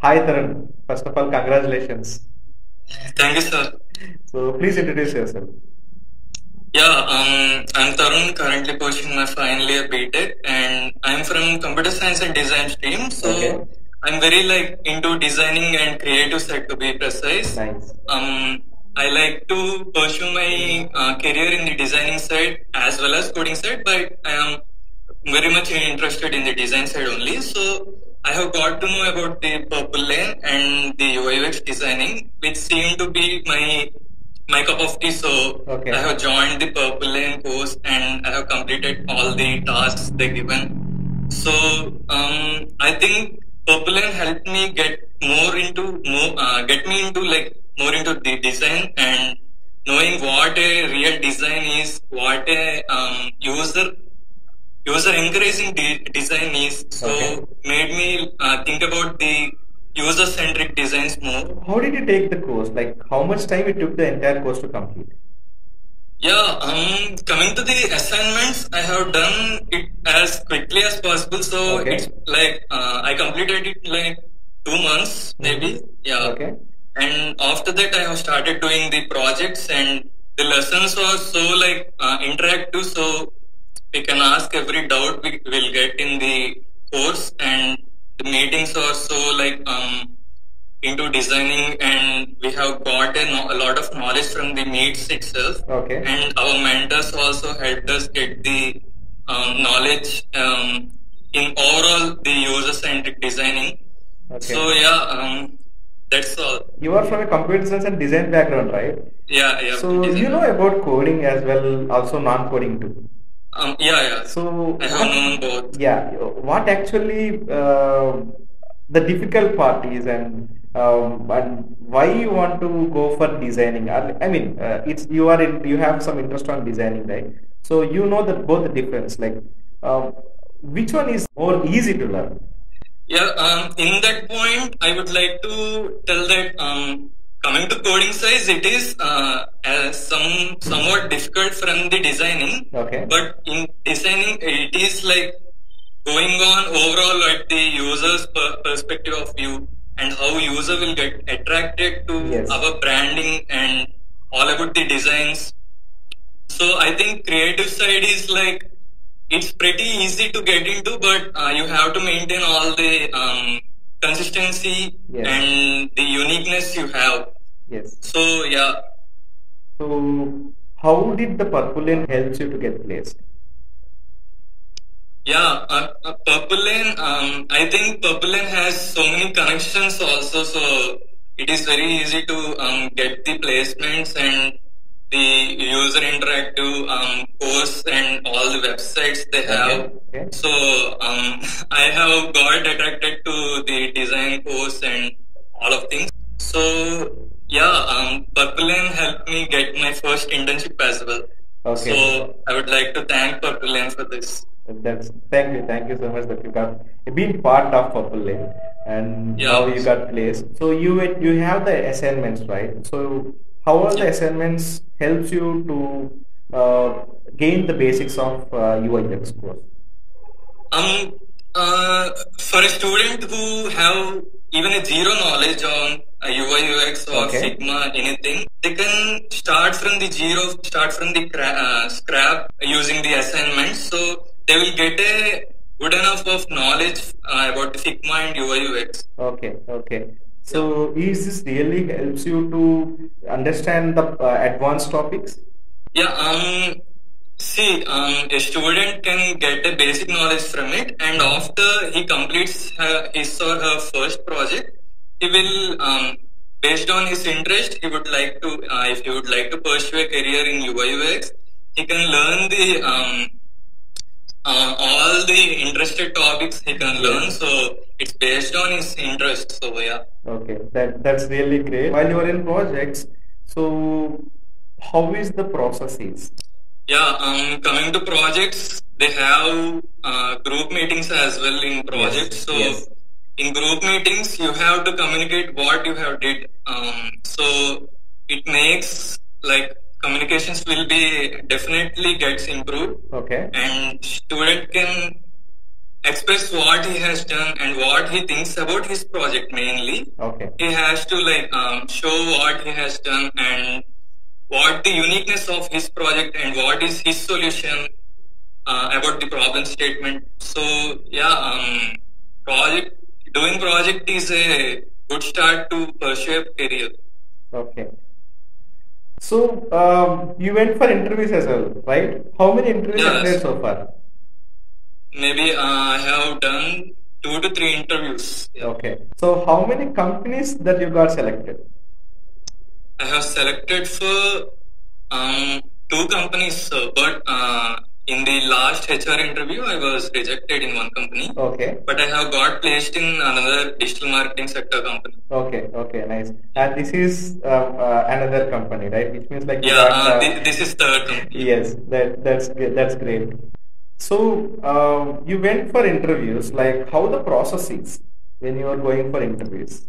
Hi Tarun. First of all, congratulations. Thank you, sir. So please introduce yourself. Yeah, I'm Tarun, currently pursuing my final year B.Tech, and I'm from computer science and design stream. So Okay. I'm very into designing and creative side, to be precise. Nice. I like to pursue my career in the designing side as well as coding side, but I am very much interested in the design side only. So I have got to know about the PurpleLane and the UI/UX designing, which seem to be my cup of tea. So Okay. I have joined the PurpleLane course and I have completed all the tasks they given. So I think PurpleLane helped me get me into more into the design and knowing what a real design is, what a user encouraging design is. So Okay. made me think about the user-centric designs more. How did you take the course? Like how much time it took the entire course to complete? Yeah, coming to the assignments, I have done it as quickly as possible. So Okay. it's I completed it like 2 months, maybe. Yeah. Okay. And after that, I have started doing the projects, and the lessons are so interactive. So we can ask every doubt we will get in the course, and the meetings are so into designing, and we have got a lot of knowledge from the meets itself. Okay. And our mentors also helped us get the knowledge in overall the user-centric designing. Okay. So yeah, that's all. You are from a computer science and design background, right? Yeah. So you know about coding as well, also non-coding too. Yeah. So I have known both. Yeah, what actually the difficult part is, and why you want to go for designing? I mean, you have some interest on designing, right? So you know that both the difference. Like, which one is more easy to learn? Yeah, in that point, I would like to tell that coming to coding size, it is somewhat difficult from the designing. Okay. But in designing, it is like going on overall at the user's perspective of view and how user will get attracted to Yes. our branding and all about the designs. So I think creative side is like it's pretty easy to get into, but you have to maintain all the consistency. Yes. And the uniqueness you have. Yes. So yeah. So how did the PurpleLane helps you to get placed? Yeah, PurpleLane. I think PurpleLane has so many connections also, so it is very easy to get the placements and the user interactive course and all the websites they have. Okay. So I have got attracted to the design course and all of things. So yeah, PurpleLane helped me get my first internship as well. Okay. So I would like to thank PurpleLane for this. Thank you so much that you got been part of PurpleLane and now you got placed. So you have the assignments, right? So how all the assignments helps you to gain the basics of UI/UX course? For a student who have even a zero knowledge on UI/UX or Figma, anything, they can start from the zero, start from the scrap using the assignments. So they will get a good enough of knowledge about Figma and UI/UX. Okay. So is this really helps you to understand the advanced topics? Yeah. See, a student can get a basic knowledge from it, and after he completes his or her first project, he will, based on his interest, he would like to, if he would like to pursue a career in UI/UX, he can learn the all the interested topics he can learn. So it's based on his interest. So yeah. Okay, that's really great. While you are in projects, so how is the process is? Yeah, coming to projects, they have group meetings as well in projects. So in group meetings, you have to communicate what you have did. So it makes like communications will be definitely gets improved. Okay. And student can express what he has done and what he thinks about his project mainly. Okay. He has to show what he has done and what the uniqueness of his project and what is his solution about the problem statement. So yeah, doing project is a good start to pursue a career. Okay. So you went for interviews as well, right? How many interviews have you Yes. done so far? Maybe I have done 2 to 3 interviews. Yeah. Okay. So how many companies that you got selected? I have selected for 2 companies, but in the last HR interview, I was rejected in one company. Okay. But I have got placed in another digital marketing sector company. Okay. Okay. Nice. And this is another company, right? Which means like you Yeah, got. this is third company. Yes. That's good. That's great. So you went for interviews. Like how the process is when you are going for interviews?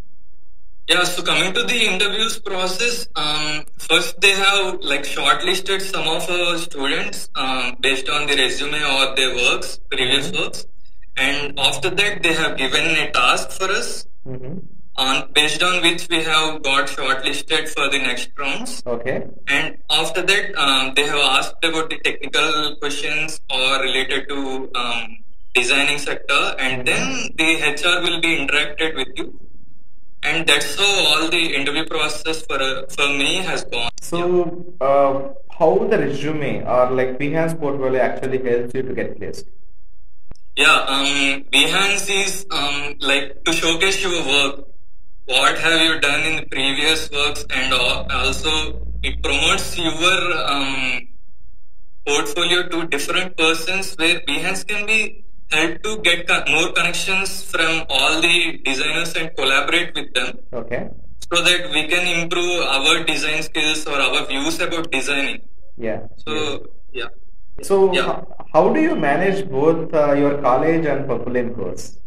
Yeah, so coming to the interviews process, first they have shortlisted some of our students based on the resume or their works, previous works, and after that they have given a task for us, based on which we have got shortlisted for the next rounds. Okay. And after that, they have asked about the technical questions or related to designing sector, and then the HR will be interacted with you. And that's how all the interview process for me has gone. So, how the resume or like Behance portfolio actually helps you to get placed? Yeah, Behance is to showcase your work. What have you done in the previous works, and also it promotes your portfolio to different persons, where Behance can be help to get more connections from all the designers and collaborate with them. Okay. So that we can improve our design skills or our views about designing. Yeah. So yeah. So how do you manage both your college and PurpleLane course?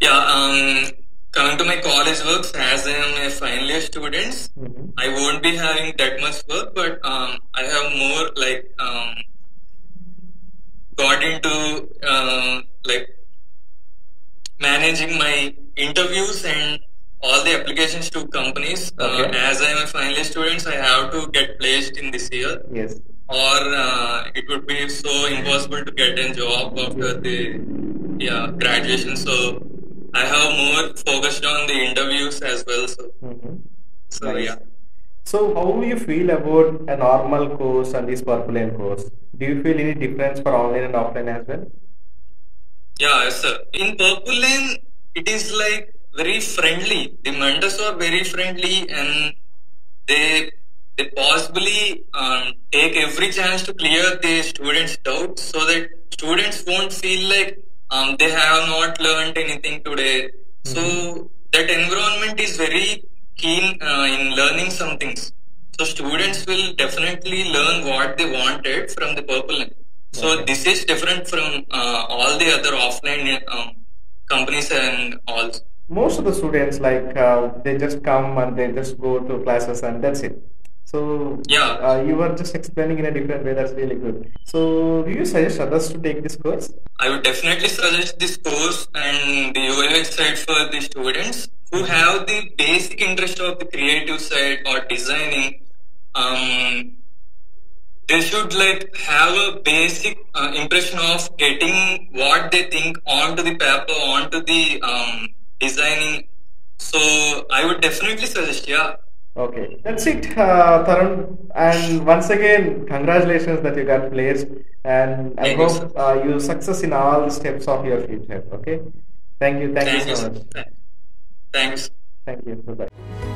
Yeah. Coming to my college works, as I am a final year student, I won't be having that much work, but I have more got into managing my interviews and all the applications to companies. As I am a final year student, I have to get placed in this year. Yes. Or it would be so impossible to get a job after the graduation. So I have more focused on the interviews as well. So Nice. yeah. So how do you feel about a normal course and this PurpleLane course? Do you feel any difference for online and offline as well? Yeah, yes, sir. In PurpleLane, it is very friendly. The mentors are very friendly, and they possibly take every chance to clear the students' doubts, so that students won't feel like they have not learned anything today. So that environment is very keen in learning some things. So students will definitely learn what they wanted from the PurpleLane. So this is different from all the other offline companies and all. Most of the students they just come and they just go to classes and that's it. So yeah, you were just explaining in a different way. That's really good. So do you suggest others to take this course? I would definitely suggest this course and the UI side for the students who have the basic interest of the creative side or designing. They should have a basic impression of getting what they think onto the paper, onto the designing. So I would definitely suggest, yeah. Okay, that's it, Tarun. And once again, congratulations that you got placed, and I hope you success in all the steps of your future. Okay, thank you so much. Thanks. Thank you. Bye bye.